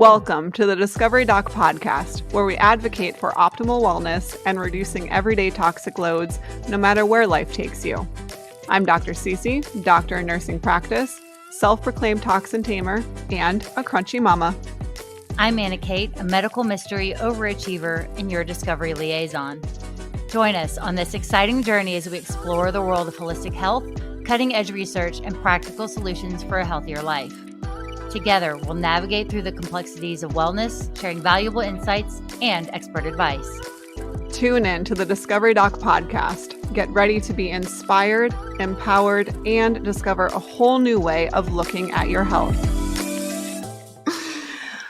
Welcome to the Discovery Doc podcast, where we advocate for optimal wellness and reducing everyday toxic loads, no matter where life takes you. I'm Dr. Cece, doctor in nursing practice, self-proclaimed toxin tamer, and a crunchy mama. I'm Anna Kate, a medical mystery overachiever and your discovery liaison. Join us on this exciting journey as we explore the world of holistic health, cutting-edge research, and practical solutions for a healthier life. Together, we'll navigate through the complexities of wellness, sharing valuable insights and expert advice. Tune in to the Discovery Doc podcast. Get ready to be inspired, empowered, and discover a whole new way of looking at your health.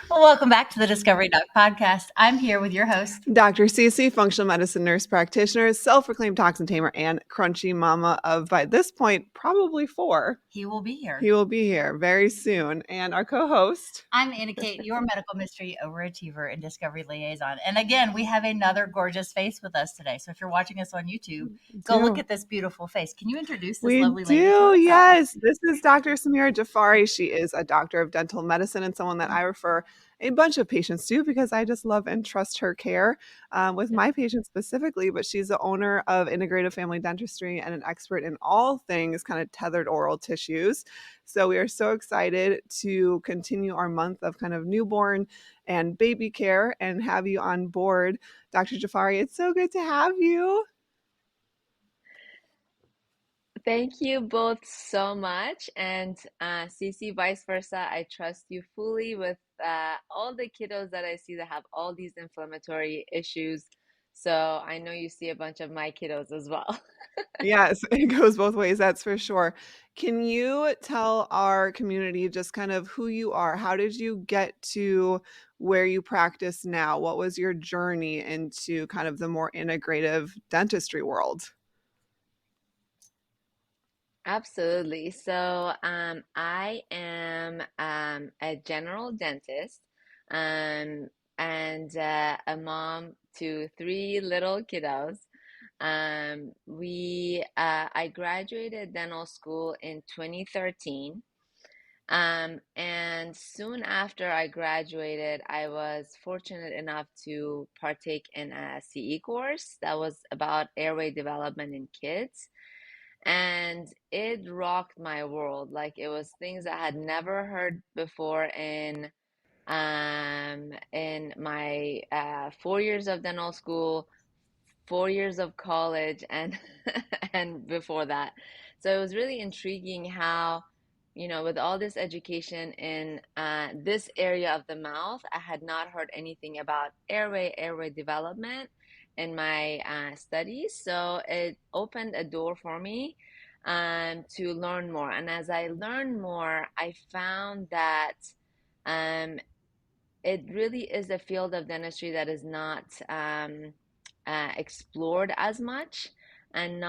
Well, welcome back to the Discovery Doc podcast. I'm here with your host, Dr. Cece, functional medicine nurse practitioner, self-proclaimed toxin tamer, and crunchy mama of, by this point, probably 4. He will be here. He will be here very soon. And our co-host, I'm Anna Kate, your medical mystery overachiever and discovery liaison. And again, we have another gorgeous face with us today. So if you're watching us on YouTube, go look at this beautiful face. Can you introduce this lovely lady? We do, yes. This is Dr. Samira Jafari. She is a doctor of dental medicine and someone that I refer a bunch of patients to because I just love and trust her care with my patients specifically. But she's the owner of Integrative Family Dentistry and an expert in all things kind of tethered oral tissues. So we are so excited to continue our month of kind of newborn and baby care and have you on board. Dr. Jafari, it's so good to have you. Thank you both so much. And Cece, vice versa, I trust you fully with all the kiddos that I see that have all these inflammatory issues. So I know you see a bunch of my kiddos as well. Yes, it goes both ways, that's for sure. Can you tell our community just kind of who you are? How did you get to where you practice now? What was your journey into kind of the more integrative dentistry world? Absolutely. So I am a general dentist and a mom to 3 little kiddos. I graduated dental school in 2013. And soon after I graduated, I was fortunate enough to partake in a CE course that was about airway development in kids. And it rocked my world. Like it was things I had never heard before in my 4 years of dental school, 4 years of college, and and before that. So it was really intriguing how, with all this education in this area of the mouth, I had not heard anything about airway development in my studies. So it opened a door for me to learn more. And as I learned more, I found that it really is a field of dentistry that is not explored as much, and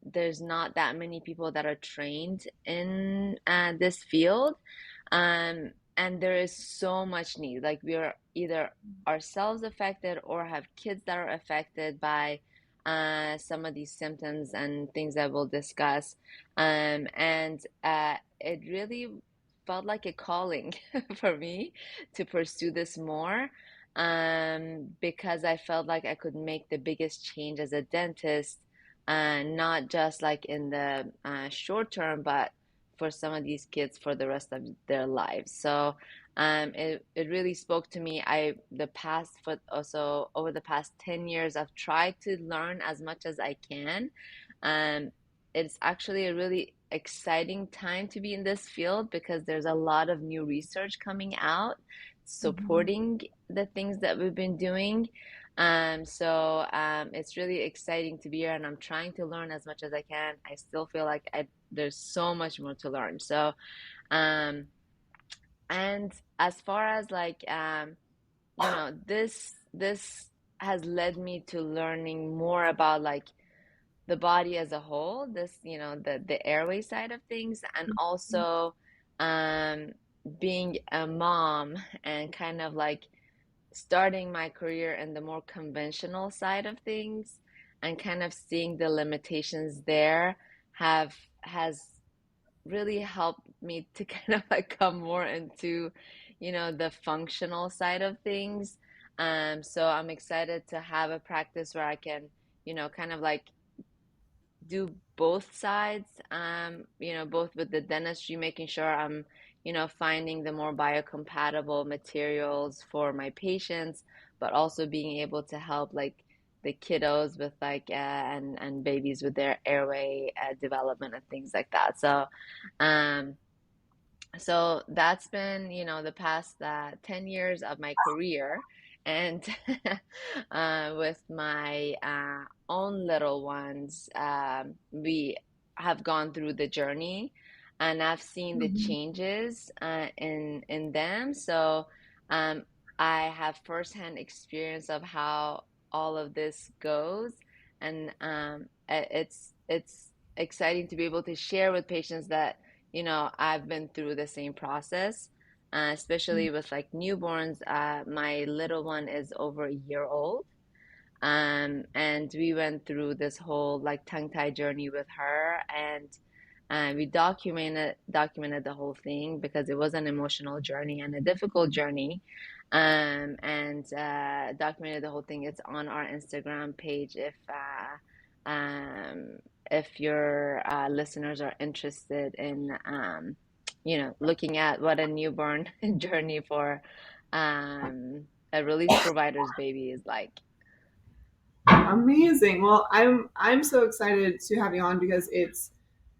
there's not that many people that are trained in this field. And there is so much need. Like we are either ourselves affected or have kids that are affected by some of these symptoms and things that we'll discuss. And it really felt like a calling for me to pursue this more because I felt like I could make the biggest change as a dentist, not just like in the short term, but for some of these kids for the rest of their lives. So it really spoke to me. Over the past 10 years, I've tried to learn as much as I can. It's actually a really exciting time to be in this field because there's a lot of new research coming out supporting the things that we've been doing. So it's really exciting to be here, and I'm trying to learn as much as I can. I still feel like there's so much more to learn. So, and as far as like, this has led me to learning more about like the body as a whole, the airway side of things, and also being a mom and kind of like starting my career in the more conventional side of things and kind of seeing the limitations there has really helped me to kind of like come more into, the functional side of things. So I'm excited to have a practice where I can, kind of like do both sides, both with the dentistry, making sure I'm, finding the more biocompatible materials for my patients, but also being able to help like the kiddos with like and babies with their airway development and things like that. Um, so that's been, the past 10 years of my career. And with my own little ones, we have gone through the journey and I've seen the Mhm. changes in them. So um, I have firsthand experience of how all of this goes. And it's exciting to be able to share with patients that I've been through the same process, especially with like newborns. My little one is over a year old. And we went through this whole like tongue tie journey with her, and we documented the whole thing because it was an emotional journey and a difficult journey. And documented the whole thing. It's on our Instagram page if your listeners are interested in looking at what a newborn journey for a release provider's baby is like. Amazing. Well, I'm so excited to have you on because it's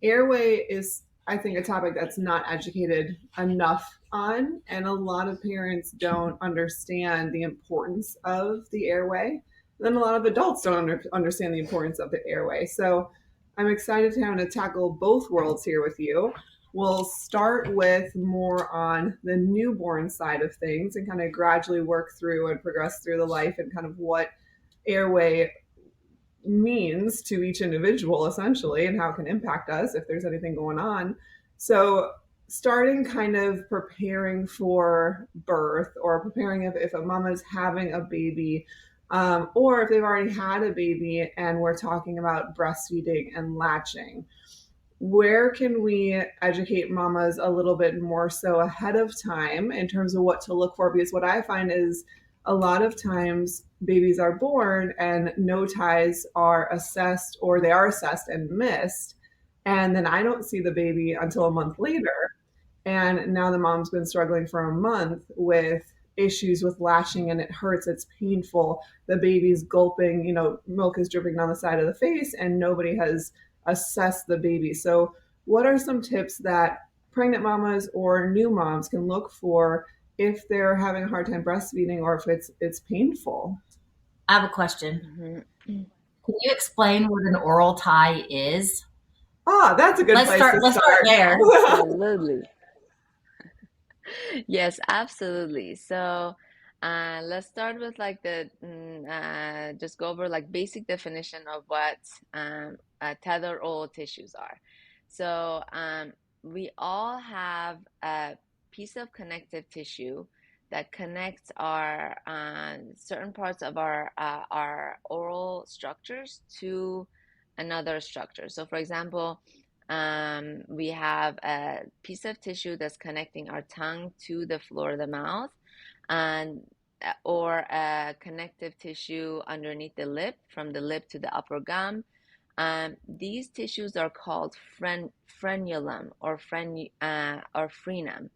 airway is, I think, a topic that's not educated enough on, and a lot of parents don't understand the importance of the airway. Then a lot of adults don't understand the importance of the airway. So I'm excited to kind of tackle both worlds here with you. We'll start with more on the newborn side of things and kind of gradually work through and progress through the life and kind of what airway means to each individual essentially and how it can impact us if there's anything going on. So starting kind of preparing for birth or preparing if a mama's having a baby, or if they've already had a baby and we're talking about breastfeeding and latching, where can we educate mamas a little bit more so ahead of time in terms of what to look for? Because what I find is a lot of times babies are born and no ties are assessed, or they are assessed and missed. And then I don't see the baby until a month later. And now the mom's been struggling for a month with issues with latching, and it hurts, it's painful. The baby's gulping, milk is dripping down the side of the face, and nobody has assessed the baby. So, what are some tips that pregnant mamas or new moms can look for if they're having a hard time breastfeeding or if it's painful? I have a question. Mhm. Can you explain what an oral tie is? Ah, that's a good Let's place start. to Let's start start. there. Absolutely. Yes, absolutely. So, let's start with like just go over like basic definition of what tethered oral tissues are. So, we all have a piece of connective tissue that connects our certain parts of our oral structures to another structure. So, for example, we have a piece of tissue that's connecting our tongue to the floor of the mouth, and or a connective tissue underneath the lip, from the lip to the upper gum. These tissues are called frenulum or frenum.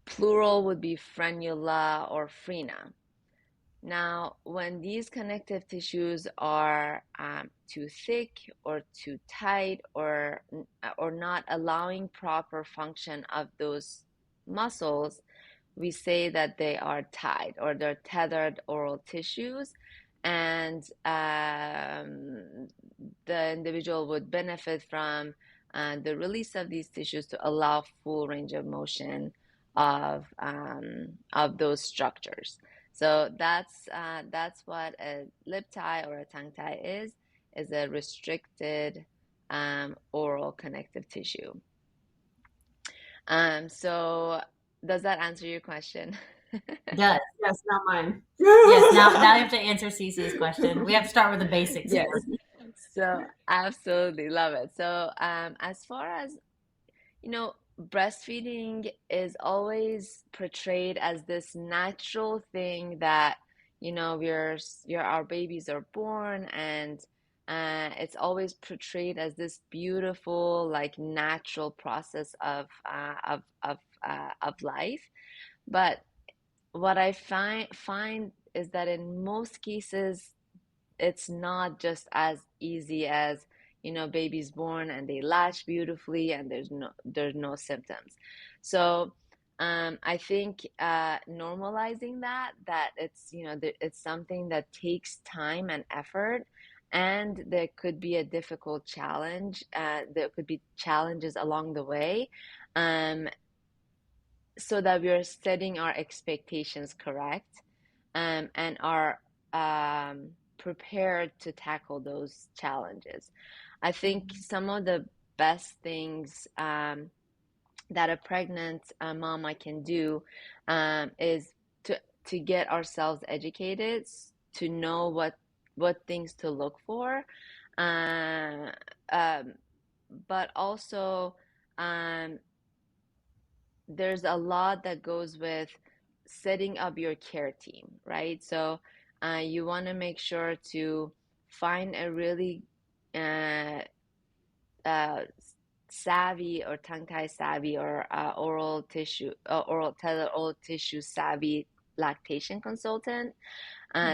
Plural would be frenula or frena. Now, when these connective tissues are too thick or too tight, or not allowing proper function of those muscles, we say that they are tied, or they're tethered oral tissues, and the individual would benefit from the release of these tissues to allow full range of motion of those structures. So that's what a lip tie or a tongue tie is a restricted oral connective tissue. So does that answer your question? It does. Yes, not mine. Yes. Now you have to answer Cece's question. We have to start with the basics Yes. here. So absolutely love it. So as far as breastfeeding is always portrayed as this natural thing that, our babies are born, and it's always portrayed as this beautiful, like natural process of life. But what I find is that in most cases, it's not just as easy as, baby's born and they latch beautifully and there's no symptoms. So I think normalizing that it's something that takes time and effort, and there could be a difficult challenge. There could be challenges along the way, um, so that we're setting our expectations correct, and are prepared to tackle those challenges. I think some of the best things that a pregnant mama can do is to get ourselves educated, to know what things to look for, uh, um, but also um, there's a lot that goes with setting up your care team, right? So you want to make sure to find a really uh, uh, savvy or tongue-tie savvy or oral tissue savvy lactation consultant,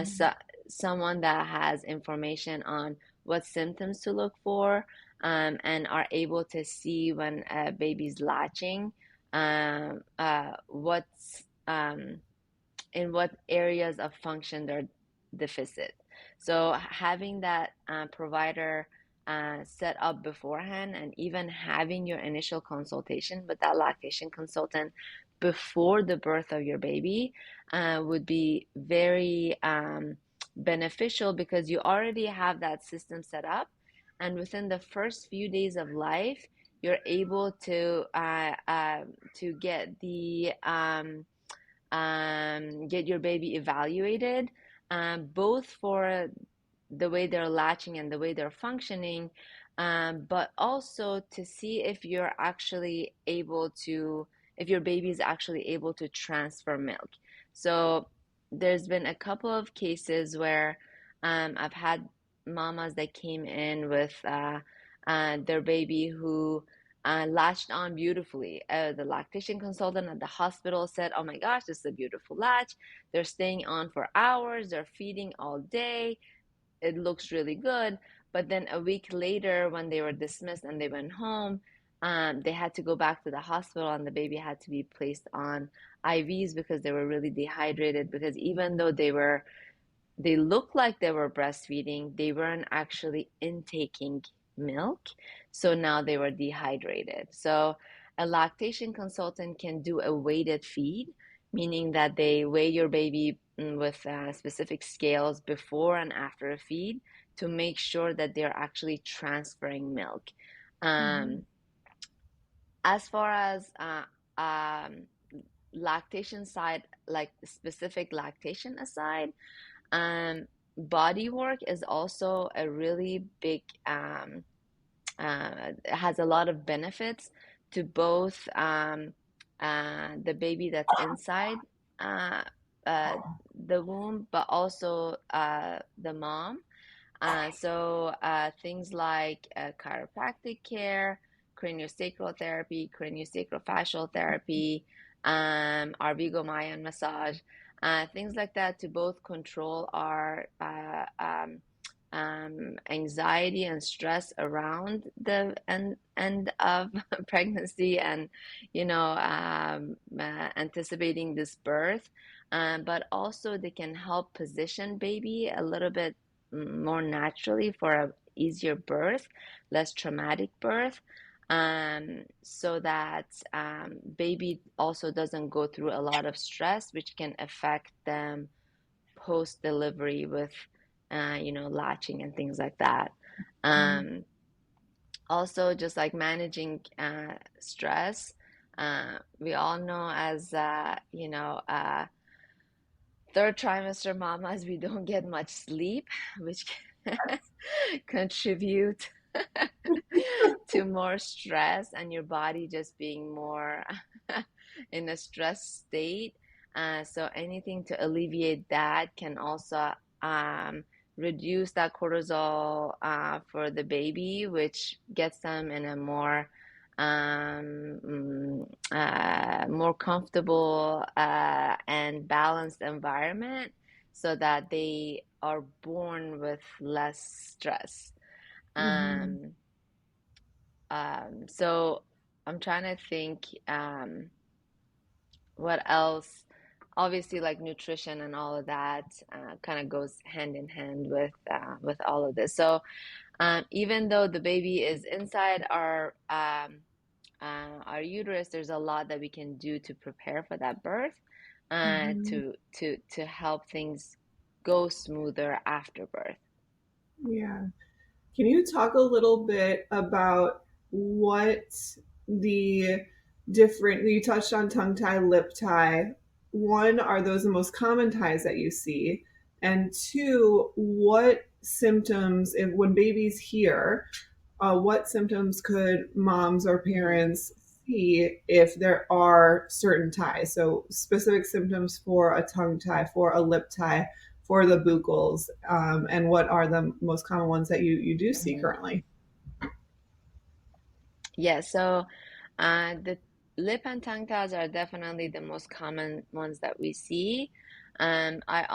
so someone that has information on what symptoms to look for, and are able to see when a baby's latching, what's in what areas of function they're deficit. So having that provider set up beforehand, and even having your initial consultation with that lactation consultant before the birth of your baby would be very beneficial, because you already have that system set up, and within the first few days of life, you're able to get your baby evaluated, both for the way they're latching and the way they're functioning, but also to see if if your baby is actually able to transfer milk. So there's been a couple of cases where I've had mamas that came in with their baby who latched on beautifully. The lactation consultant at the hospital said, "Oh my gosh, this is a beautiful latch. They're staying on for hours. They're feeding all day. It looks really good." But then a week later, when they were dismissed and they went home, they had to go back to the hospital, and the baby had to be placed on IVs because they were really dehydrated. Because even though they looked like they were breastfeeding, they weren't actually intaking milk. So now they were dehydrated. So a lactation consultant can do a weighted feed, meaning that they weigh your baby with specific scales before and after a feed to make sure that they're actually transferring milk. Mm-hmm. As far as lactation side, like specific lactation aside, um, body work is also a really big, has a lot of benefits to both the baby that's inside uh, uh, the womb, but also the mom. So things like chiropractic care, craniosacral therapy, craniosacrofacial therapy, Arvigo massage, things like that, to both control our anxiety and stress around the end of pregnancy, and anticipating this birth, but also they can help position baby a little bit more naturally for a easier birth, less traumatic birth, so that baby also doesn't go through a lot of stress, which can affect them post delivery with latching and things like that. Um, Also, just like managing stress. We all know, as third trimester mamas, we don't get much sleep, which can contribute. to more stress and your body just being more in a stress state. So anything to alleviate that can also um, reduce that cortisol for the baby, which gets them in a more comfortable and balanced environment so that they are born with less stress. Mhm. Um, so I'm trying to think what else. Obviously, like nutrition and all of that kind of goes hand in hand with all of this. So even though the baby is inside our uterus, there's a lot that we can do to prepare for that birth, Mhm. to help things go smoother after birth. Yeah. Can you talk a little bit about what the different, you touched on tongue tie, lip tie. One, are those the most common ties that you see? And two, what symptoms, if when babies hear, what symptoms could moms or Mm, parents see if there are certain ties? So, specific symptoms for a tongue tie, for a lip tie, for the buccals, and what are the most common ones that you do see mhm. currently? Yeah, so the lip and tongue ties are definitely the most common ones that we see. I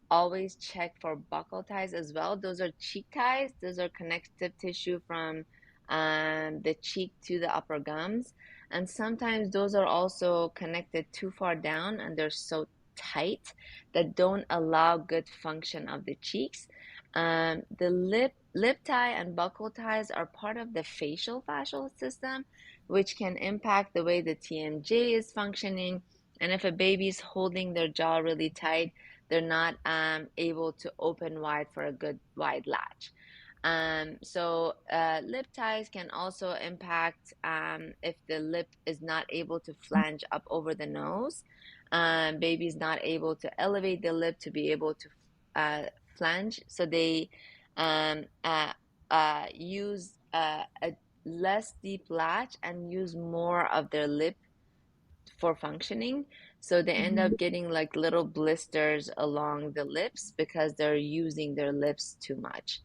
always check for buccal ties as well. Those are cheek ties. Those are connective tissue from the cheek to the upper gums. And sometimes those are also connected too far down and they're so tight that don't allow good function of the cheeks. The lip tie and buccal ties are part of the facial fascial system, which can impact the way the TMJ is functioning. And if a baby is holding their jaw really tight, they're not able to open wide for a good wide latch. Lip ties can also impact if the lip is not able to flange up over the nose. Baby's not able to elevate the lip to be able to uh, flange, so they um, uh, use a less deep latch and use more of their lip for functioning. So they end Mhm. up getting like little blisters along the lips because they're using their lips too much.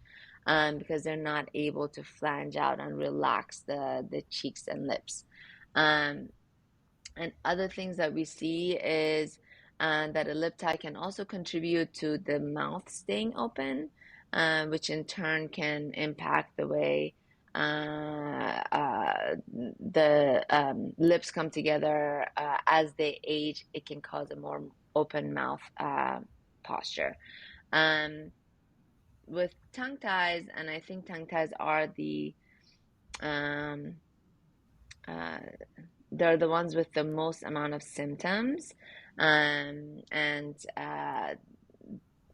Because they're not able to flange out and relax the cheeks and lips. Um, and other things that we see is that a lip tie can also contribute to the mouth staying open, which in turn can impact the way the lips come together. As they age, it can cause a more open mouth posture. Um, with tongue ties, and I think tongue ties are um, uh, they're the ones with the most amount of symptoms. And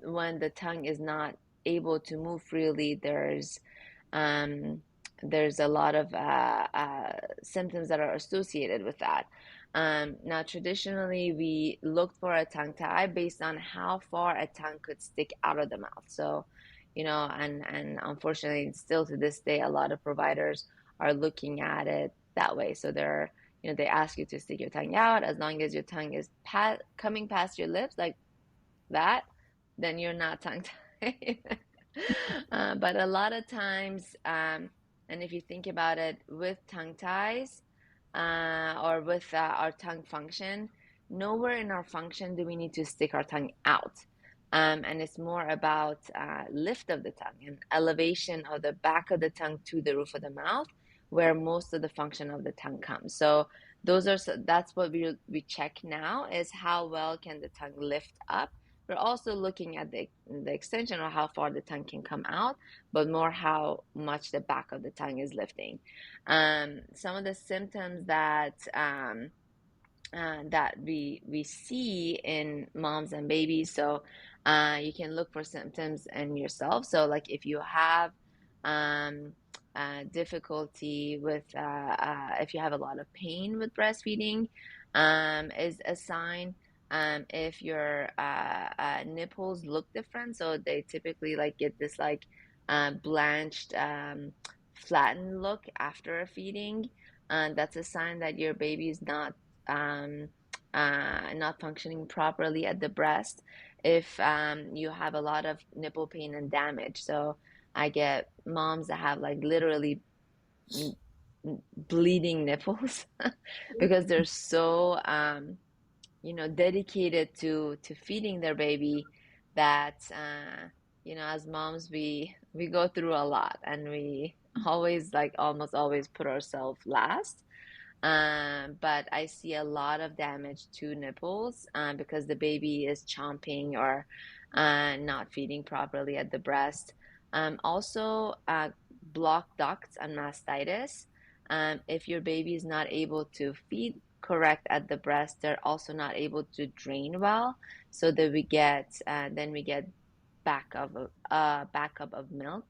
when the tongue is not able to move freely, um, there's a lot of symptoms that are associated with that. Now, traditionally, we looked for a tongue tie based on how far a tongue could stick out of the mouth. So, and unfortunately, still to this day, a lot of providers are looking at it that way. So they ask you to stick your tongue out. As long as your tongue is coming past your lips like that, then you're not tongue tied. But a lot of times, and if you think about it, with tongue ties or with our tongue function, nowhere in our function do we need to stick our tongue out. And it's more about lift of the tongue and elevation of the back of the tongue to the roof of the mouth, where most of the function of the tongue comes. So that's what we check now is how well can the tongue lift up. We're also looking at the extension or how far the tongue can come out, but more how much the back of the tongue is lifting. Some of the symptoms that we see in moms and babies. So you can look for symptoms in yourself. So like if you have um, difficulty with if you have a lot of pain with breastfeeding, is a sign. If your nipples look different, so they typically like get this like blanched flattened look after a feeding, that's a sign that your baby is um, not functioning properly at the breast. If you have a lot of nipple pain and damage, so I get moms that have like literally bleeding nipples because they're so dedicated to feeding their baby that as moms we go through a lot, and we always, like almost always, put ourselves last. But I see a lot of damage to nipples because the baby is chomping or not feeding properly at the breast. Also, blocked ducts and mastitis. If your baby is not able to feed correct at the breast, they're also not able to drain well, so that we get backup of milk,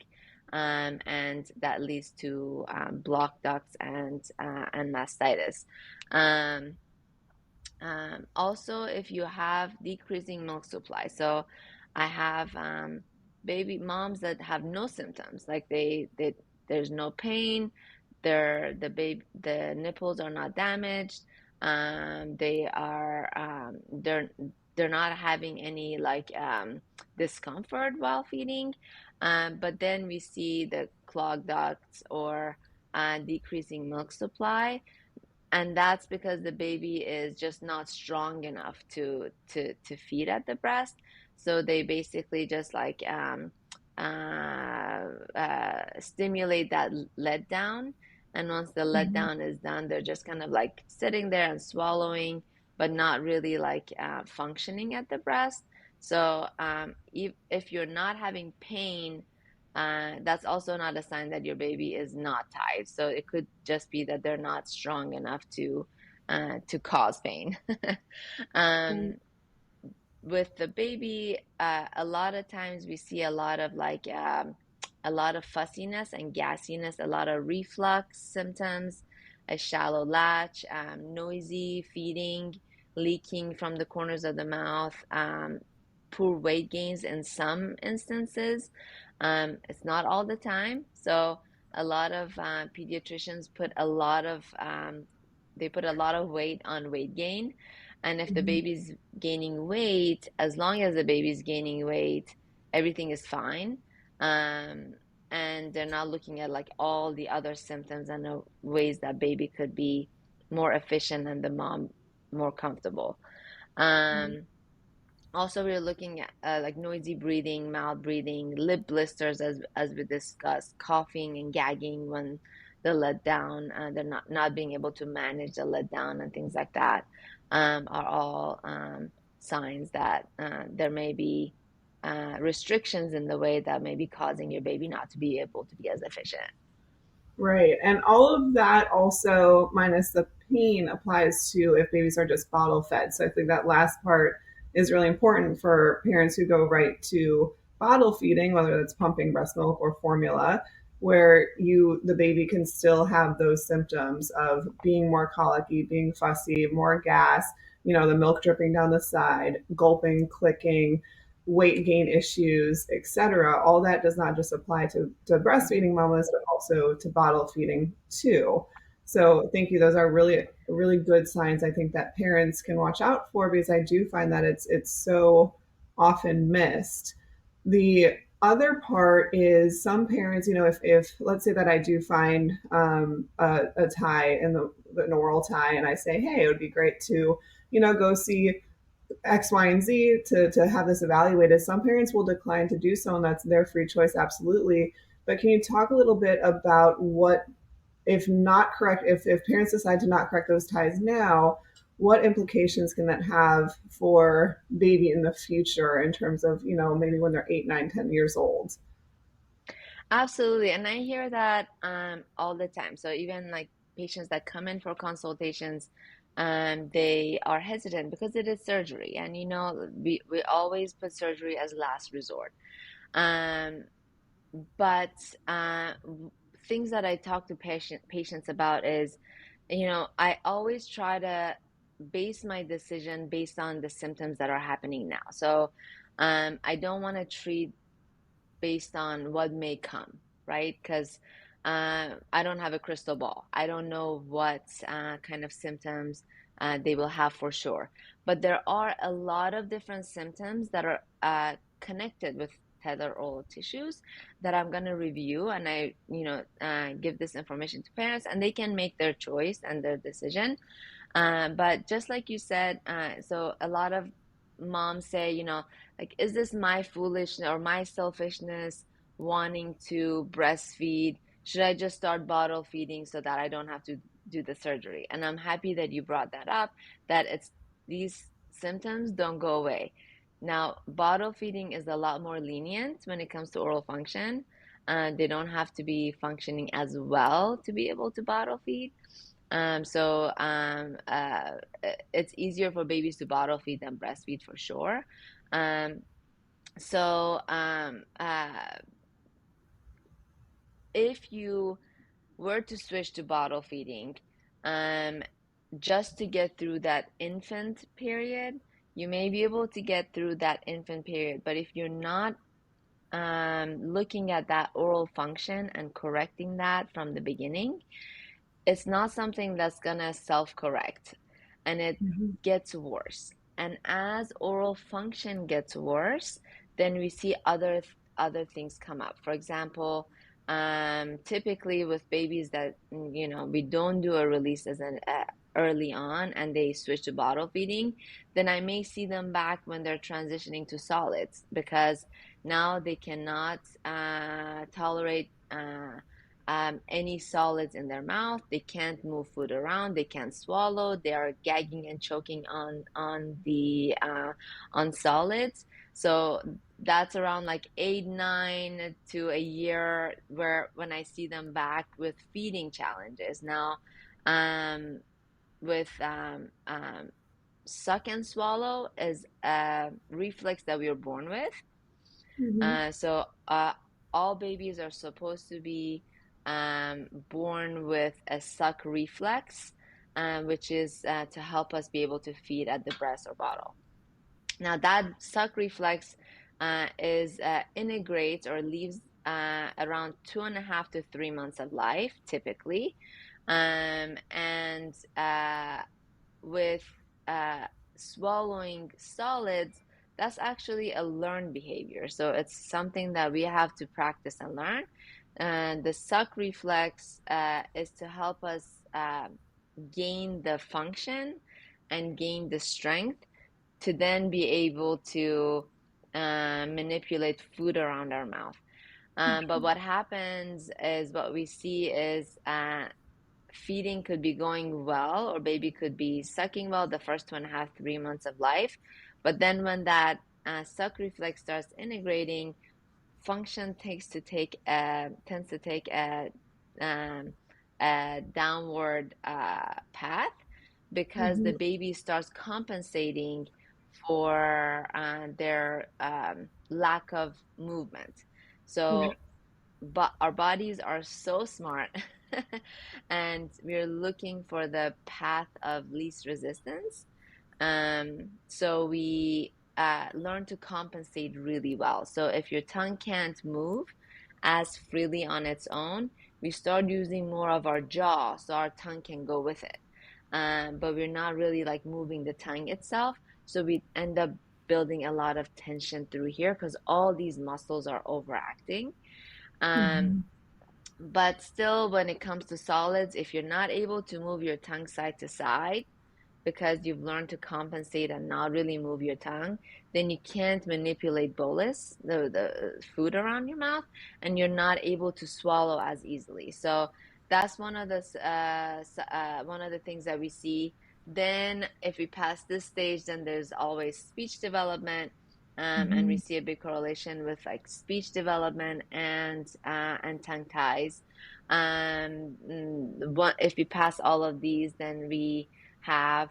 and that leads to blocked ducts and mastitis. Um, Also, if you have decreasing milk supply, so I have baby moms that have no symptoms, like they there's no pain, the nipples are not damaged, they're not having any like discomfort while feeding, but then we see the clogged ducts or decreasing milk supply, and that's because the baby is just not strong enough to feed at the breast. So they basically just like stimulate that let down, and once the let Mhm. down is done, they're just kind of like sitting there and swallowing, but not really like functioning at the breast. So if you're not having pain, that's also not a sign that your baby is not tied. So it could just be that they're not strong enough to cause pain. Right. um, with the baby, a lot of times we see a lot of fussiness and gassiness, a lot of reflux symptoms, a shallow latch, noisy feeding, leaking from the corners of the mouth, poor weight gains in some instances. It's not all the time. So a lot of pediatricians put a lot of weight on weight gain. And if the Mhm. baby's gaining weight, as long as the baby's gaining weight, everything is fine. Um, and they're not looking at like all the other symptoms and the ways that baby could be more efficient and the mom more comfortable. Right. Um, Also, we're looking at like noisy breathing, mouth breathing, lip blisters, as we discussed, coughing and gagging when they're let down, they're not being able to manage the let down and things like that, are all signs that there may be restrictions in the way that may be causing your baby not to be able to be as efficient. Right. And all of that also, minus the pain, applies to if babies are just bottle fed. So I think that last part is really important for parents who go right to bottle feeding, whether that's pumping breast milk or formula, where the baby can still have those symptoms of being more colicky, being fussy, more gas, the milk dripping down the side, gulping, clicking, weight gain issues, etc. All that does not just apply to breastfeeding mamas, but also to bottle feeding too. So thank you. Those are really, really good signs I think that parents can watch out for, because I do find that it's so often missed. The other part is some parents, if let's say that I do find a tie in an oral tie, and I say, hey, it would be great to, go see X, Y, and Z to have this evaluated. Some parents will decline to do so, and that's their free choice, absolutely. But can you talk a little bit about what, if not correct, if parents decide to not correct those ties now, what implications can that have for baby in the future in terms of, maybe when they're 8, 9, 10 years old? Absolutely. And I hear that all the time. So even like patients that come in for consultations, they are hesitant because it is surgery. And we always put surgery as last resort. Um, but things that I talk to patients about is, I always try to base my decision based on the symptoms that are happening now. So I don't want to treat based on what may come, right? Because I don't have a crystal ball. I don't know what kind of symptoms they will have for sure. But there are a lot of different symptoms that are connected with tethered oral tissues that I'm going to review, and give this information to parents, and they can make their choice and their decision. But just like you said, so a lot of moms say, like, is this my foolishness or my selfishness wanting to breastfeed? Should I just start bottle feeding so that I don't have to do the surgery? And I'm happy that you brought that up, that these symptoms don't go away. Now, bottle feeding is a lot more lenient when it comes to oral function. They don't have to be functioning as well to be able to bottle feed. It's easier for babies to bottle feed than breastfeed for sure. Um, so if you were to switch to bottle feeding, um, just to get through that infant period, you may be able to get through that infant period. But if you're not looking at that oral function and correcting that from the beginning, it's not something that's gonna self-correct, and it Mhm. gets worse. And as oral function gets worse, then we see other things come up. For example, typically with babies that we don't do a release as an early on, and they switch to bottle feeding, then I may see them back when they're transitioning to solids, because now they cannot tolerate any solids in their mouth. They can't move food around. They can't swallow. They are gagging and choking on solids. So that's around like 8, 9 to a year, where when I see them back with feeding challenges. Now, with suck and swallow is a reflex that we are born with. Mhm. So all babies are supposed to be born with a suck reflex, which is to help us be able to feed at the breast or bottle. Now, that suck reflex is integrates or leaves around 2.5 to 3 months of life, typically. And with uh, swallowing solids, that's actually a learned behavior. So it's something that we have to practice and learn. And the suck reflex is to help us gain the function and gain the strength to then be able to manipulate food around our mouth. But what happens is, what we see is feeding could be going well, or baby could be sucking well the first 2.5, 3 months of life. But then when that suck reflex starts integrating, function tends to take um, a downward path, because the Mhm. baby starts compensating for their lack of movement. Yeah. So, but our bodies are so smart, and we're looking for the path of least resistance. So we learn to compensate really well. So if your tongue can't move as freely on its own, we start using more of our jaw so our tongue can go with it. But we're not really like moving the tongue itself. So we end up building a lot of tension through here, because all these muscles are overacting. Um, Mhm. but still, when it comes to solids, if you're not able to move your tongue side to side, because you've learned to compensate and not really move your tongue, then you can't manipulate bolus, the food around your mouth, and you're not able to swallow as easily. So that's one of the things that we see. Then, if we pass this stage, then there's always speech development. And we Mhm. see a big correlation with like speech development and tongue ties. If we pass all of these, then we have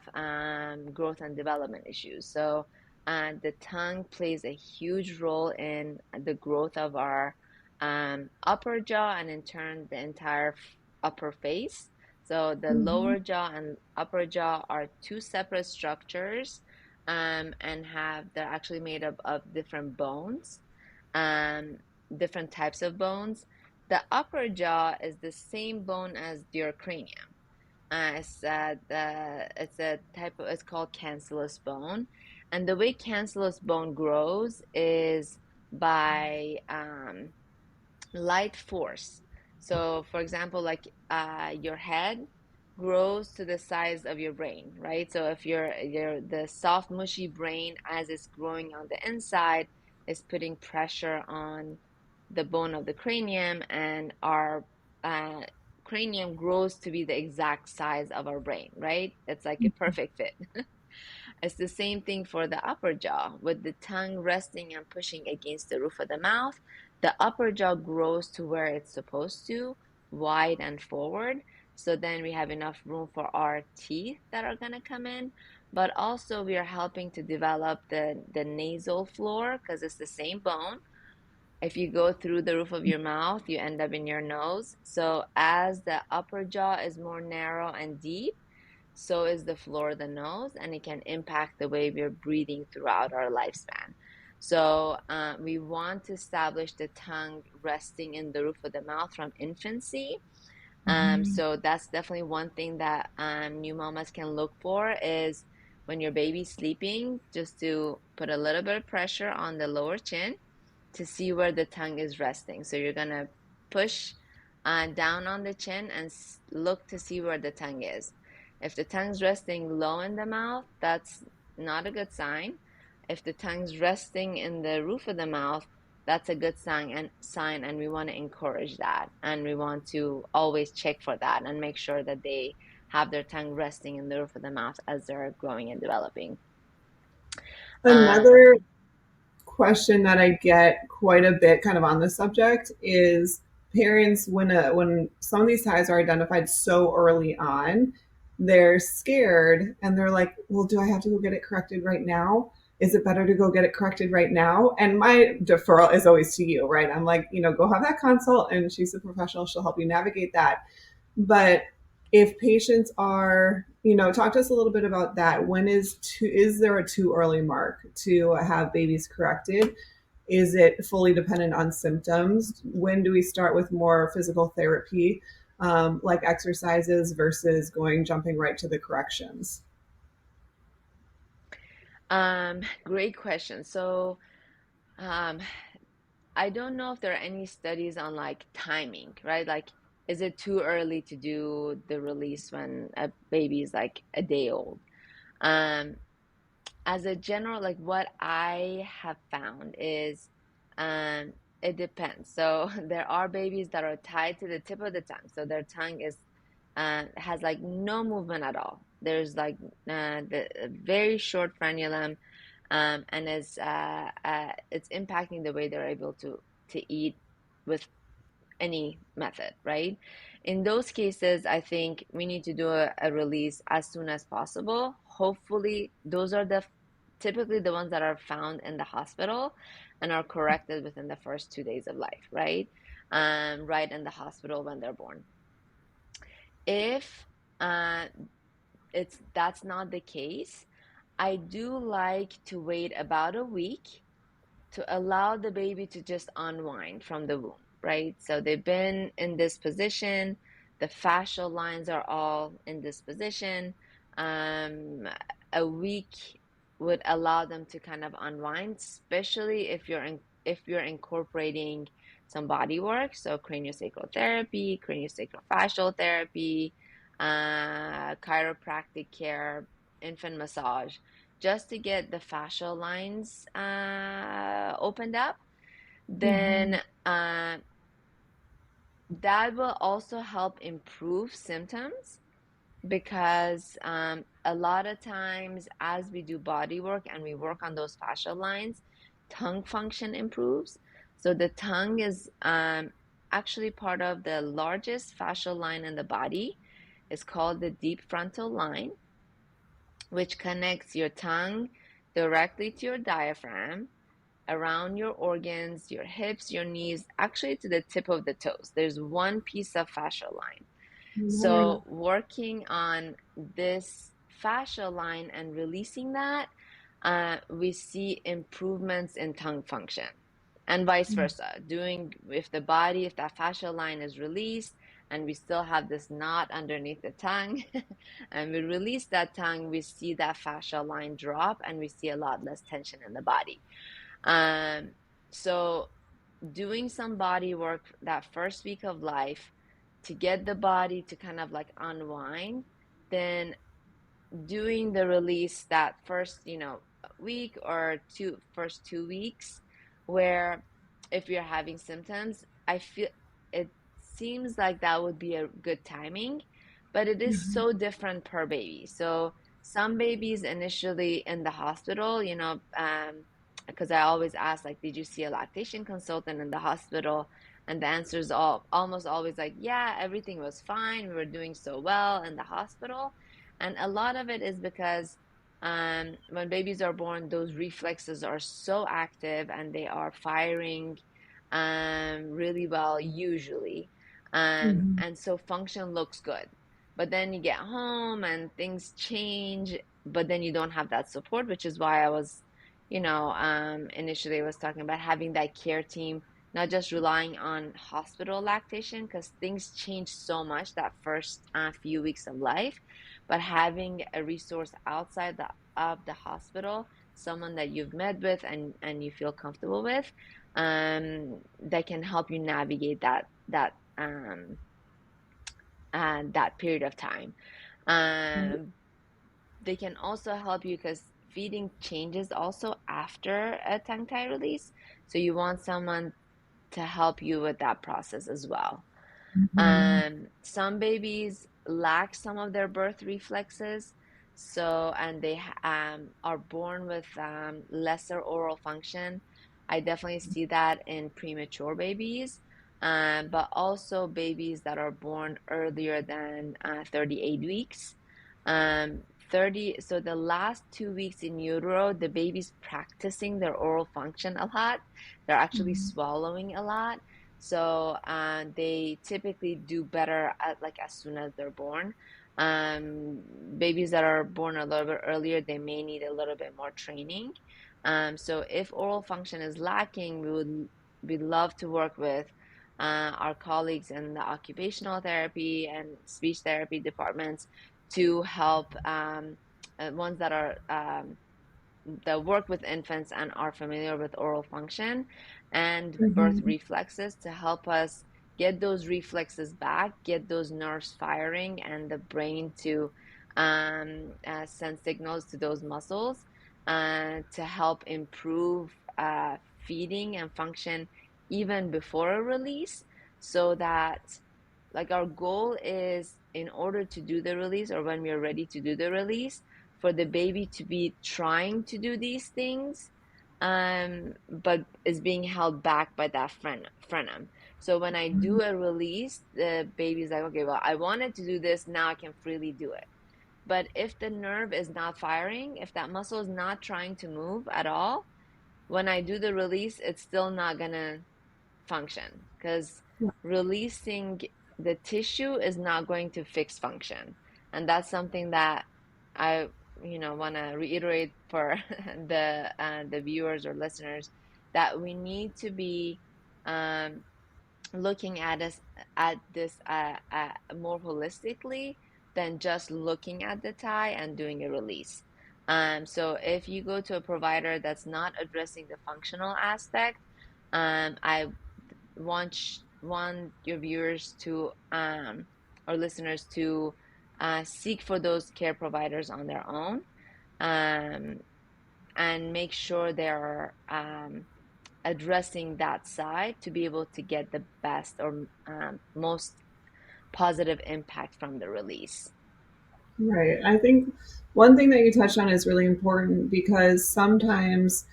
growth and development issues. So the tongue plays a huge role in the growth of our upper jaw, and in turn the entire upper face. So the Mhm. lower jaw and upper jaw are two separate structures, and they're actually made up of different bones, um, different types of bones. the upper jaw is the same bone as your cranium. It's a type of, it's called cancellous bone. And the way cancellous bone grows is by light force. So, for example, like your head grows to the size of your brain, right? So if the soft, mushy brain as it's growing on the inside is putting pressure on the bone of the cranium, and our uh, cranium grows to be the exact size of our brain, right? It's like a perfect fit. It's the same thing for the upper jaw, with the tongue resting and pushing against the roof of the mouth. The upper jaw grows to where it's supposed to, wide and forward. So then we have enough room for our teeth that are going to come in. But also, we are helping to develop the nasal floor because it's the same bone. If you go through the roof of your mouth, you end up in your nose. So as the upper jaw is more narrow and deep, so is the floor of the nose, and it can impact the way we're breathing throughout our lifespan. So we want to establish the tongue resting in the roof of the mouth from infancy. So that's definitely one thing that new mamas can look for is when your baby's sleeping, just to put a little bit of pressure on the lower chin to see where the tongue is resting. So you're gonna push down on the chin and look to see where the tongue is. If the tongue's resting low in the mouth, that's not a good sign. If the tongue's resting in the roof of the mouth, that's a good sign, and we want to encourage that, and we want to always check for that and make sure that they have their tongue resting in the roof of the mouth as they're growing and developing. Uh, Another question that I get quite a bit kind of on this subject is parents when some of these ties are identified so early on, they're scared and they're like, well, do I have to go get it corrected right now? Is it better to go get it corrected right now? And my deferral is always to you, right? I'm like, go have that consult, and she's a professional, she'll help you navigate that. But if patients are, talk to us a little bit about that. Is there a too early mark to have babies corrected? Is it fully dependent on symptoms? When do we start with more physical therapy, like exercises, versus jumping right to the corrections? Great question. So, um, I don't know if there are any studies on like timing, right? Like, is it too early to do the release when a baby is like a day old? Um, as a general, like what I have found is, um, it depends. So there are babies that are tied to the tip of the tongue. So their tongue is has like no movement at all. There's like the very short frenulum, and it's impacting the way they're able to eat with any method, right? In those cases, I think we need to do a release as soon as possible. Hopefully, those are typically the ones that are found in the hospital and are corrected within the first 2 days of life, right? Right in the hospital when they're born. If uh, that's not the case, I do like to wait about a week to allow the baby to just unwind from the womb, right? So they've been in this position, the fascial lines are all in this position. Um, a week would allow them to kind of unwind, especially if you're incorporating some body work, so craniosacral therapy, craniosacrofacial therapy, chiropractic care, infant massage, just to get the fascial lines opened up. Mm-hmm. Then that will also help improve symptoms, because a lot of times as we do body work and we work on those fascial lines, tongue function improves. So the tongue is actually part of the largest fascial line in the body. It's called the deep frontal line, which connects your tongue directly to your diaphragm, around your organs, your hips, your knees, actually to the tip of the toes. There's one piece of fascial line. Mm-hmm. So working on this fascial line and releasing that, we see improvements in tongue function. and vice versa. Doing if the body, if that fascial line is released and we still have this knot underneath the tongue, and we release that tongue, we see that fascial line drop and we see a lot less tension in the body. Um, so doing some body work that first week of life to get the body to kind of like unwind, then doing the release that first, week or first 2 weeks, where if you're having symptoms, I feel it seems like that would be a good timing, but it is so different per baby. So some babies initially in the hospital, because I always ask, like, did you see a lactation consultant in the hospital? And the answer is almost always like, yeah, everything was fine. We were doing so well in the hospital. And a lot of it is because when babies are born, those reflexes are so active and they are firing really well, usually. Mhm. And so function looks good. But then you get home and things change, but then you don't have that support, which is why I was, initially I was talking about having that care team, not just relying on hospital lactation, because things change so much that first few weeks of life, but having a resource outside of the hospital, someone that you've met with and you feel comfortable with, that can help you navigate that period of time. Um, they can also help you because feeding changes also after a tongue tie release. So you want someone to help you with that process as well. Mhm. Some babies lack some of their birth reflexes, so and they are born with lesser oral function. I definitely see that in premature babies, but also babies that are born earlier than 38 weeks. 30, so the last 2 weeks in utero, the baby's practicing their oral function a lot. They're actually swallowing a lot. So they typically do better at like as soon as they're born. Babies that are born a little bit earlier, they may need a little bit more training. So if oral function is lacking, we love to work with our colleagues in the occupational therapy and speech therapy departments to help ones that work with infants and are familiar with oral function and birth Mhm. reflexes to help us get those reflexes back, get those nerves firing, and the brain to send signals to those muscles to help improve feeding and function even before a release, so that like our goal is in order to do the release or when we are ready to do the release for the baby to be trying to do these things, but is being held back by that frenum. So when I do a release, the baby's like, okay, well, I wanted to do this, now I can freely do it. But if the nerve is not firing, if that muscle is not trying to move at all, when I do the release, it's still not gonna function because releasing the tissue is not going to fix function. And that's something that I, want to reiterate for the viewers or listeners, that we need to be um, looking at this more holistically than just looking at the tie and doing a release. So if you go to a provider that's not addressing the functional aspect, I want your viewers to or listeners to seek for those care providers on their own, um, and make sure they're addressing that side to be able to get the best or most positive impact from the release. Right. I think one thing that you touched on is really important because sometimes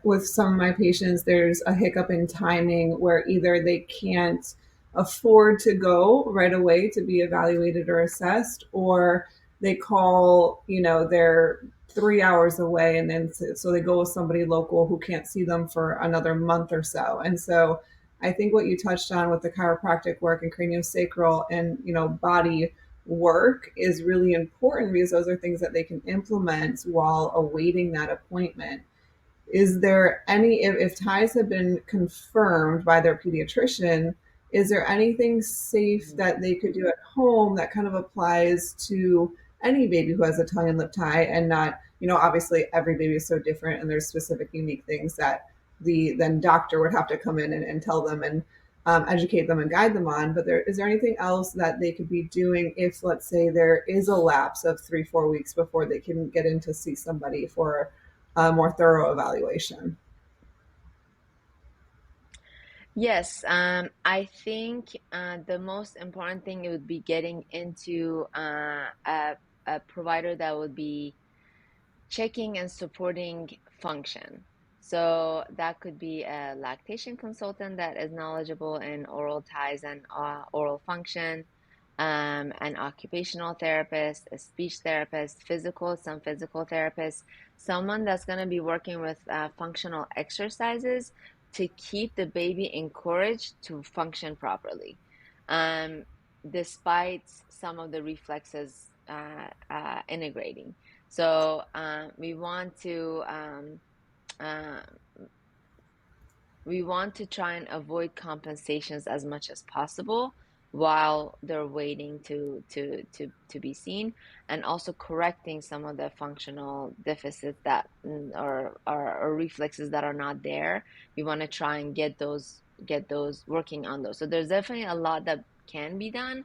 with some of my patients, there's a hiccup in timing where either they can't afford to go right away to be evaluated or assessed, or they call, they're 3 hours away and then so they go with somebody local who can't see them for another month or so. And so I think what you touched on with the chiropractic work and craniosacral and, body work is really important because those are things that they can implement while awaiting that appointment. is there any, if ties have been confirmed by their pediatrician, is there anything safe Mhm. that they could do at home that kind of applies to any baby who has a tongue and lip tie, and not, obviously every baby is so different and there's specific unique things that the then doctor would have to come in and tell them and educate them and guide them on. But is there anything else that they could be doing if, let's say, there is a lapse of 3-4 weeks before they can get in to see somebody for a more thorough evaluation? Yes, I think the most important thing it would be getting into a provider that would be checking and supporting function. So that could be a lactation consultant that is knowledgeable in oral ties and oral function, an occupational therapist, a speech therapist, some physical therapists, someone that's going to be working with functional exercises to keep the baby encouraged to function properly, um, despite some of the reflexes integrating. So uh, we want to try and avoid compensations as much as possible while they're waiting to be seen, and also correcting some of the functional deficits that or reflexes that are not there. We want to try and get those working on those. So there's definitely a lot that can be done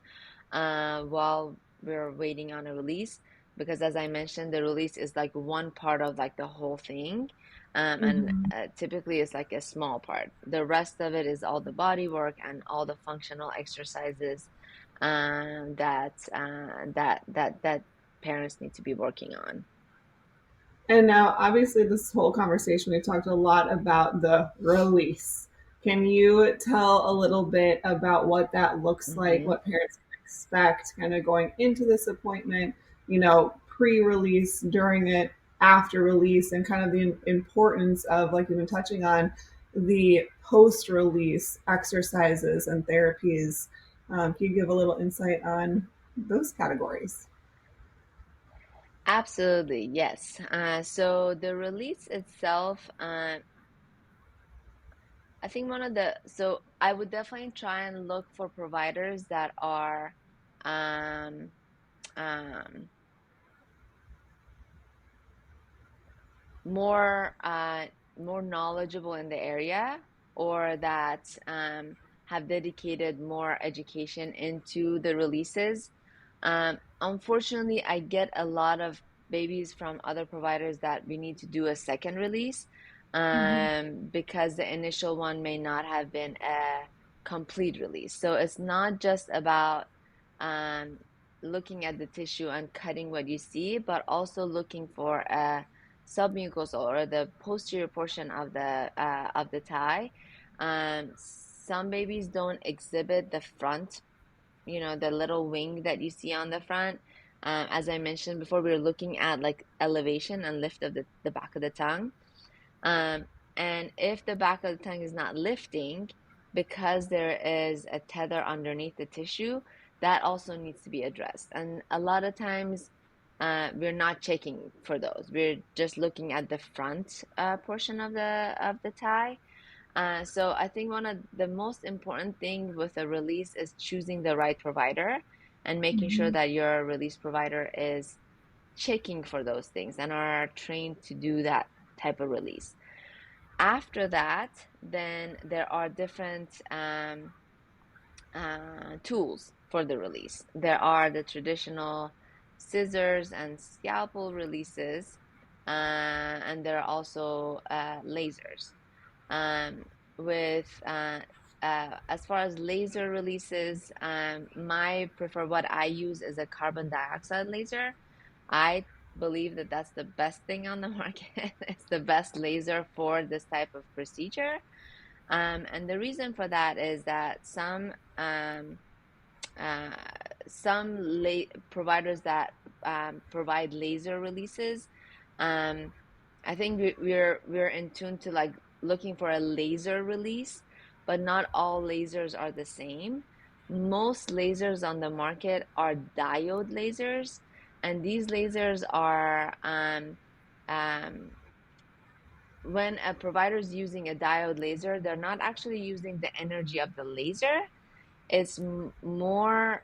while we're waiting on a release, because as I mentioned, the release is like one part of like the whole thing, and Mm-hmm. typically it's like a small part. The rest of it is all the body work and all the functional exercises that parents need to be working on. And now, obviously, this whole conversation, we talked a lot about the release. Can you tell a little bit about what that looks like, Hmm. what parents can expect kind of going into this appointment, pre release, during it, after release, and kind of the importance of, like you've been touching on, the post release exercises and therapies? Can you give a little insight on those categories? Absolutely, yes. So the release itself, I think so I would definitely try and look for providers that are um, um, more more knowledgeable in the area, or that have dedicated more education into the releases. Unfortunately, I get a lot of babies from other providers that we need to do a second release, Mm-hmm. because the initial one may not have been a complete release. So it's not just about um, looking at the tissue and cutting what you see, but also looking for a submucosal or the posterior portion of the thigh. Some babies don't exhibit the front, the little wing that you see on the front. As I mentioned before, we are looking at like elevation and lift of the back of the tongue. Um, and if the back of the tongue is not lifting because there is a tether underneath the tissue, that also needs to be addressed. And a lot of times, we're not checking for those. We're just looking at the front portion of the thigh. So I think one of the most important thing with a release is choosing the right provider and making sure Mm-hmm. that your release provider is checking for those things and are trained to do that type of release. After that, then there are different tools for the release. There are the traditional scissors and scalpel releases, and there are also lasers. Um, with As far as laser releases, my prefer what I use is a carbon dioxide laser. I believe that that's the best thing on the market. It's the best laser for this type of procedure. And the reason for that is that uh, providers that provide laser releases, um, I think we're in tune to like looking for a laser release, but not all lasers are the same. Most lasers on the market are diode lasers, and these lasers are um, when a provider is using a diode laser, they're not actually using the energy of the laser. It's more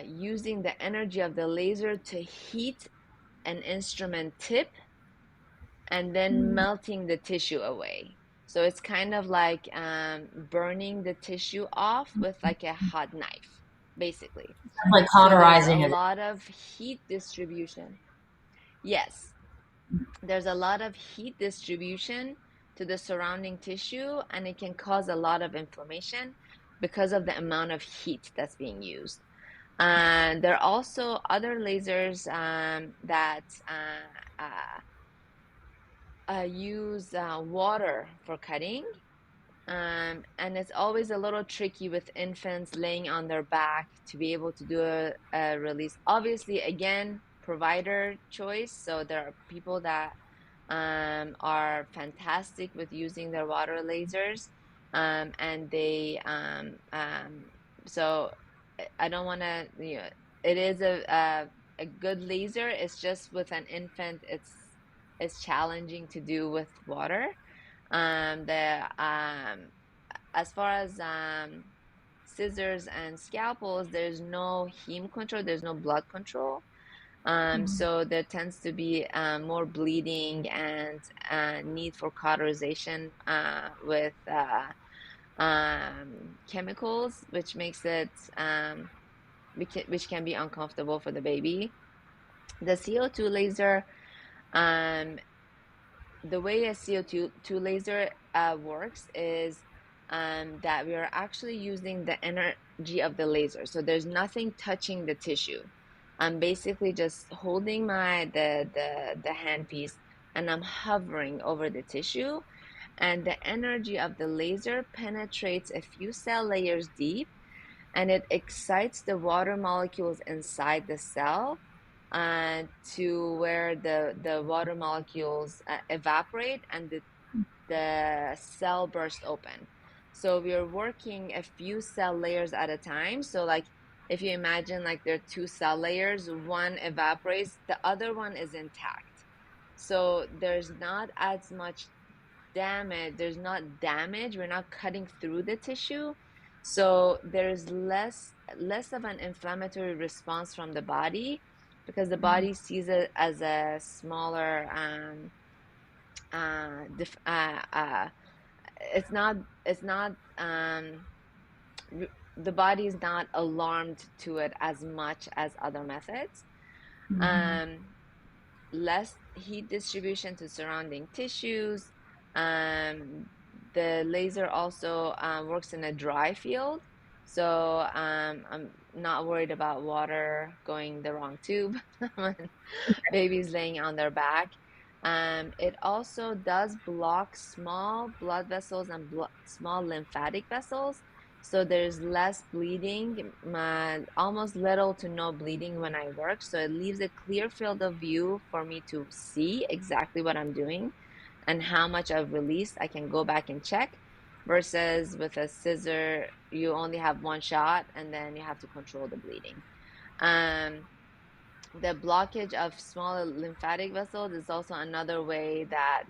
using the energy of the laser to heat an instrument tip and then melting the tissue away. So it's kind of like burning the tissue off with like a hot knife, basically. Like So there's a cauterizing it. lot of heat distribution. Yes, there's a lot of heat distribution to the surrounding tissue, and it can cause a lot of inflammation because of the amount of heat that's being used. And there are also other lasers that use water for cutting. And it's always a little tricky with infants laying on their back to be able to do a release. Obviously, again, provider choice. So there are people that are fantastic with using their water lasers. And they, so I don't want to, it is a good laser. It's just with an infant, it's challenging to do with water. The as far as scissors and scalpels, there's no heme control, there's no blood control. So there tends to be more bleeding and need for cauterization with chemicals, which makes it which can be uncomfortable for the baby. The CO2 laser, the way a CO2 laser works is that we are actually using the energy of the laser. So there's nothing touching the tissue. I'm basically just holding the handpiece and I'm hovering over the tissue, and the energy of the laser penetrates a few cell layers deep, and it excites the water molecules inside the cell to where the water molecules evaporate and the cell bursts open. So we're working a few cell layers at a time. So like if you imagine like there are two cell layers, one evaporates, the other one is intact. So there's not as much damage. There's not damage. We're not cutting through the tissue. So there's less of an inflammatory response from the body, because the body sees it as a smaller it's not the body is not alarmed to it as much as other methods. Less heat distribution to surrounding tissues. The laser also works in a dry field, so I'm not worried about water going the wrong tube when baby's laying on their back. It also does block small blood vessels and small lymphatic vessels, so there's less bleeding, almost little to no bleeding when I work. So it leaves a clear field of view for me to see exactly what I'm doing and how much I've released. I can go back and check, versus with a scissor, you only have one shot and then you have to control the bleeding. The blockage of smaller lymphatic vessels is also another way that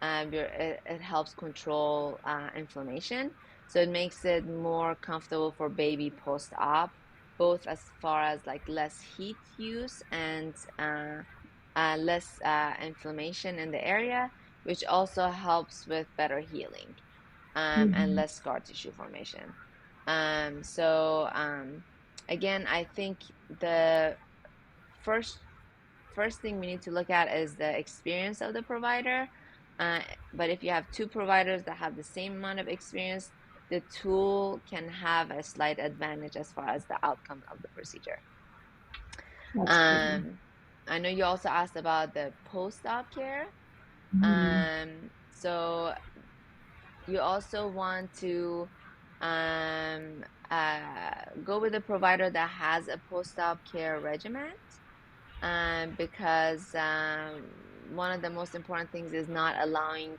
it helps control inflammation. So it makes it more comfortable for baby post-op, both as far as like less heat use and less inflammation in the area, which also helps with better healing and less scar tissue formation. Again, I think the first thing we need to look at is the experience of the provider. But if you have two providers that have the same amount of experience, the tool can have a slight advantage as far as the outcome of the procedure. I know you also asked about the post-op care. So you also want to go with a provider that has a post-op care regimen, because one of the most important things is not allowing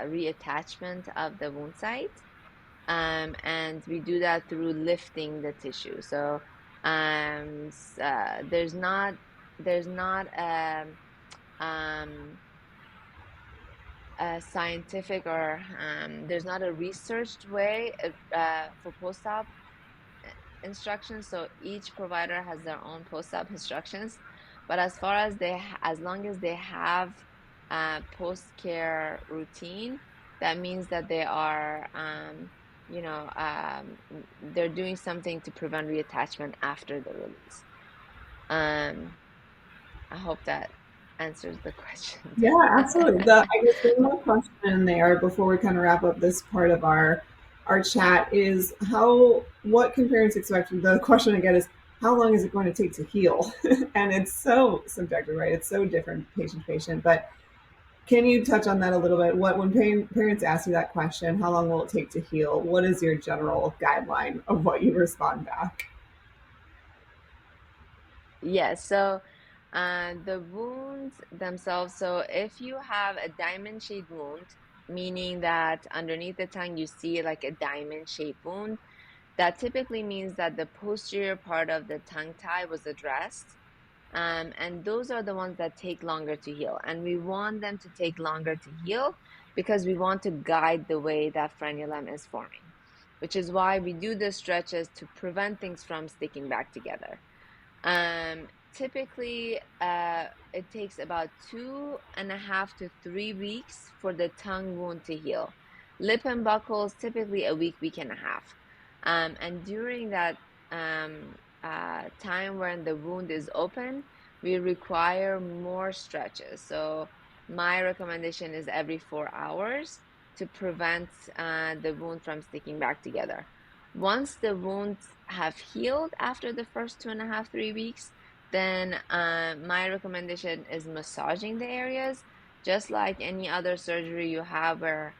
reattachment of the wound site. And we do that through lifting the tissue. So there's not um, a scientific or there's not a researched way for post-op instructions. So each provider has their own post-op instructions. But as far as as long as they have post-care routine, that means that they are, they're doing something to prevent reattachment after the release. I hope that answers the question. Yeah, absolutely. I guess one more question there before we kind of wrap up this part of our chat is what can parents expect? The question again is how long is it going to take to heal? And it's so subjective, right? It's so different patient to patient. But can you touch on that a little bit? When parents ask you that question, how long will it take to heal? What is your general guideline of what you respond back? Yes, so the wounds themselves, so if you have a diamond-shaped wound, meaning that underneath the tongue you see like a diamond-shaped wound, that typically means that the posterior part of the tongue tie was addressed. And those are the ones that take longer to heal. And we want them to take longer to heal because we want to guide the way that frenulum is forming, which is why we do the stretches to prevent things from sticking back together. Typically, it takes about 2.5 to 3 weeks for the tongue wound to heal. Lip and buckles, typically a week, week and a half. And during that time when the wound is open, we require more stretches. So my recommendation is every 4 hours to prevent the wound from sticking back together. Once the wounds have healed after the first 2.5, 3 weeks, then my recommendation is massaging the areas, just like any other surgery you have where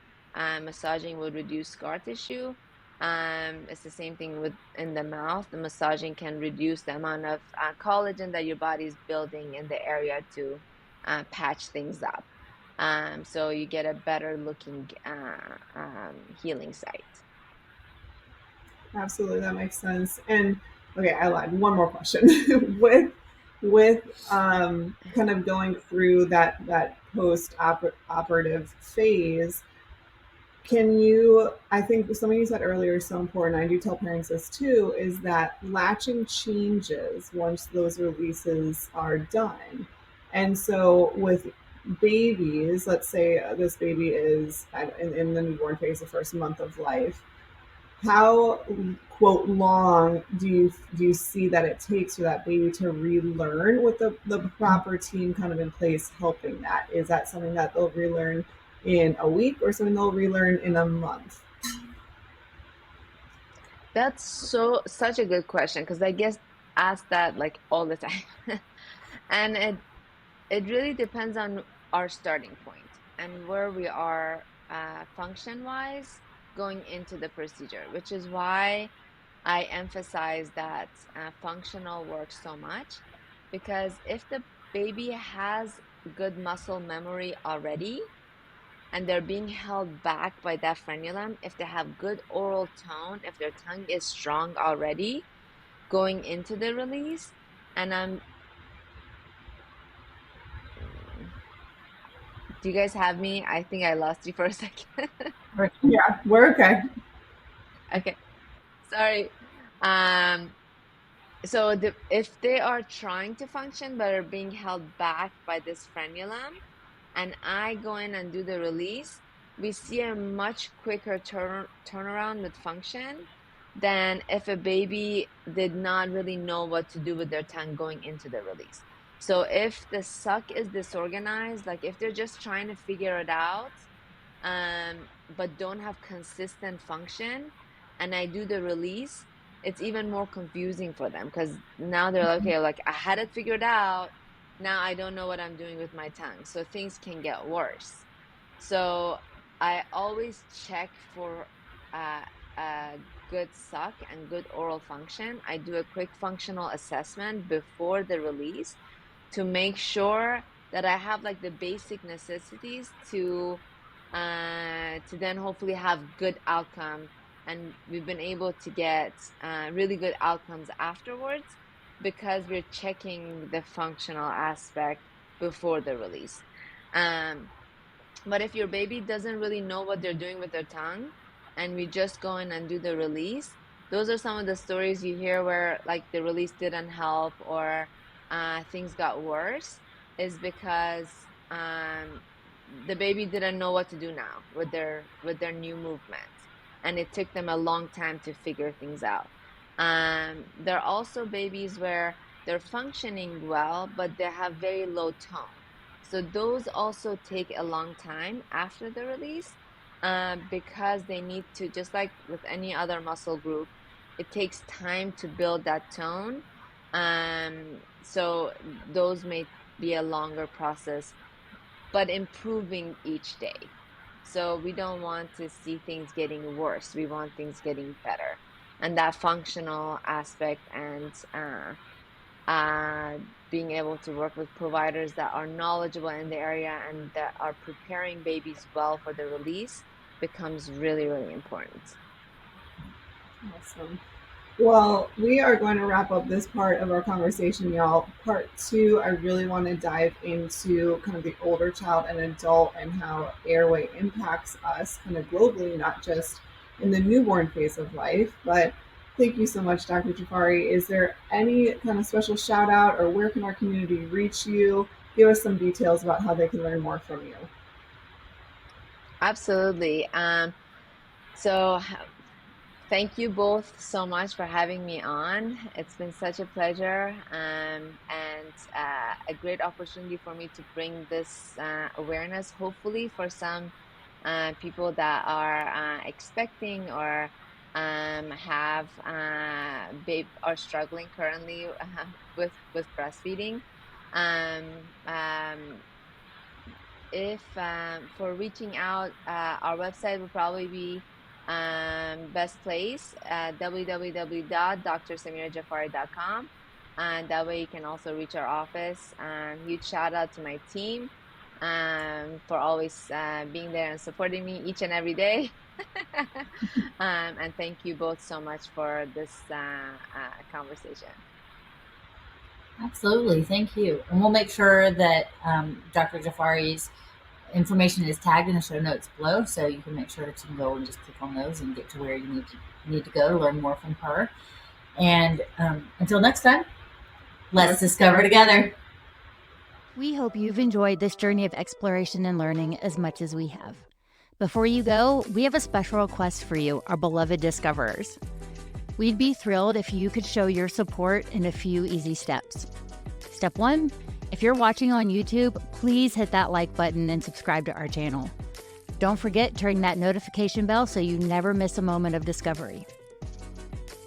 massaging would reduce scar tissue. It's the same thing with in the mouth. The massaging can reduce the amount of collagen that your body is building in the area to patch things up. So you get a better looking healing site. Absolutely, that makes sense. And okay, I lied. One more question. with kind of going through that post operative phase, can you? I think something you said earlier is so important. I do tell parents this too. Is that latching changes once those releases are done, and so with babies, let's say this baby is in the newborn phase, the first month of life, how quote long do you see that it takes for that baby to relearn with the proper team kind of in place helping that? Is that something that they'll relearn in a week or something they'll relearn in a month? That's such a good question because I guess ask that like all the time. And it really depends on our starting point and where we are function wise going into the procedure, which is why I emphasize that functional work so much because if the baby has good muscle memory already and they're being held back by that frenulum, if they have good oral tone, if their tongue is strong already going into the release, and do you guys have me? I think I lost you for a second. Yeah, we're okay. Okay, sorry. Um, so if they are trying to function but are being held back by this frenulum, and I go in and do the release, we see a much quicker turnaround with function than if a baby did not really know what to do with their tongue going into the release. So if the suck is disorganized, like if they're just trying to figure it out, but don't have consistent function, and I do the release, it's even more confusing for them because now they're like, okay, like I had it figured out. Now I don't know what I'm doing with my tongue. So things can get worse. So I always check for a good suck and good oral function. I do a quick functional assessment before the release to make sure that I have like the basic necessities to then hopefully have good outcome. And we've been able to get really good outcomes afterwards because we're checking the functional aspect before the release. But if your baby doesn't really know what they're doing with their tongue, and we just go in and do the release, those are some of the stories you hear where like the release didn't help, or things got worse, is because the baby didn't know what to do now with their new movements, and it took them a long time to figure things out. There are also babies where they're functioning well, but they have very low tone. So those also take a long time after the release, because they need to, just like with any other muscle group, it takes time to build that tone. So those may be a longer process, but improving each day. So we don't want to see things getting worse. We want things getting better. And that functional aspect and being able to work with providers that are knowledgeable in the area and that are preparing babies well for the release becomes really, really important. Awesome. Well, we are going to wrap up this part of our conversation, y'all. Part 2, I really want to dive into kind of the older child and adult and how airway impacts us kind of globally, not just in the newborn phase of life. But thank you so much, Dr. Jafari. Is there any kind of special shout out, or where can our community reach you? Give us some details about how they can learn more from you. Absolutely. So thank you both so much for having me on. It's been such a pleasure, and a great opportunity for me to bring this awareness, hopefully for some people that are expecting or have are struggling currently with breastfeeding. If for reaching out, our website will probably be best place, www.drsamirajafari.com, and that way you can also reach our office. Huge shout out to my team for always being there and supporting me each and every day. And thank you both so much for this conversation. Absolutely. Thank you. And we'll make sure that Dr. Jafari's information is tagged in the show notes below, so you can make sure that you can go and just click on those and get to where you need to go to learn more from her. And until next time, let's discover together. We hope you've enjoyed this journey of exploration and learning as much as we have. Before you go, we have a special request for you, our beloved discoverers. We'd be thrilled if you could show your support in a few easy steps. Step 1, if you're watching on YouTube, please hit that like button and subscribe to our channel. Don't forget to ring that notification bell so you never miss a moment of discovery.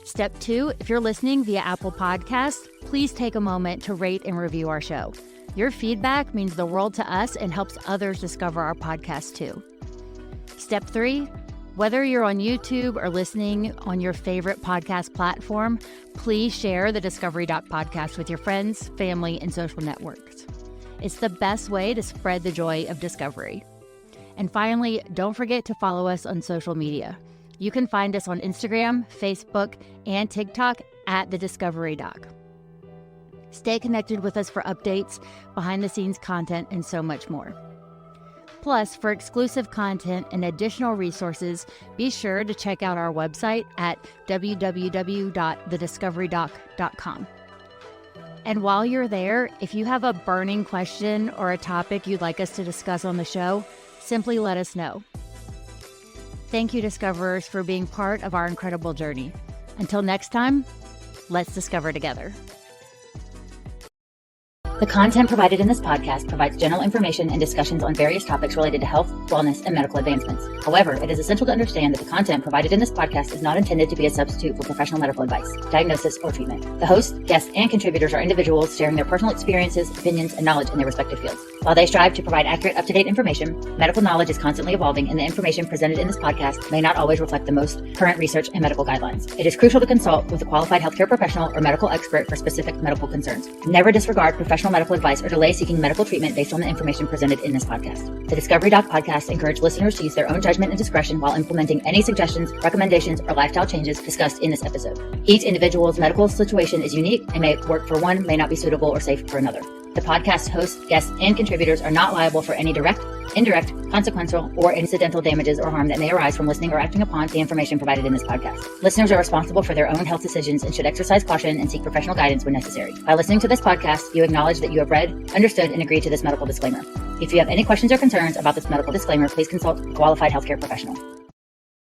Step 2, if you're listening via Apple Podcasts, please take a moment to rate and review our show. Your feedback means the world to us and helps others discover our podcast too. Step 3, whether you're on YouTube or listening on your favorite podcast platform, please share the Discovery Doc podcast with your friends, family, and social networks. It's the best way to spread the joy of discovery. And finally, don't forget to follow us on social media. You can find us on Instagram, Facebook, and TikTok at The Discovery Doc. Stay connected with us for updates, behind-the-scenes content, and so much more. Plus, for exclusive content and additional resources, be sure to check out our website at www.thediscoverydoc.com. And while you're there, if you have a burning question or a topic you'd like us to discuss on the show, simply let us know. Thank you, Discoverers, for being part of our incredible journey. Until next time, let's discover together. The content provided in this podcast provides general information and discussions on various topics related to health, wellness, and medical advancements. However, it is essential to understand that the content provided in this podcast is not intended to be a substitute for professional medical advice, diagnosis, or treatment. The hosts, guests, and contributors are individuals sharing their personal experiences, opinions, and knowledge in their respective fields. While they strive to provide accurate, up-to-date information, medical knowledge is constantly evolving, and the information presented in this podcast may not always reflect the most current research and medical guidelines. It is crucial to consult with a qualified healthcare professional or medical expert for specific medical concerns. Never disregard professional medical advice or delay seeking medical treatment based on the information presented in this podcast. The Discovery Doc podcast encourages listeners to use their own judgment and discretion while implementing any suggestions, recommendations, or lifestyle changes discussed in this episode. Each individual's medical situation is unique and may work for one, may not be suitable or safe for another. The podcast hosts, guests, and contributors are not liable for any direct, indirect, consequential, or incidental damages or harm that may arise from listening or acting upon the information provided in this podcast. Listeners are responsible for their own health decisions and should exercise caution and seek professional guidance when necessary. By listening to this podcast, you acknowledge that you have read, understood, and agreed to this medical disclaimer. If you have any questions or concerns about this medical disclaimer, please consult a qualified healthcare professional.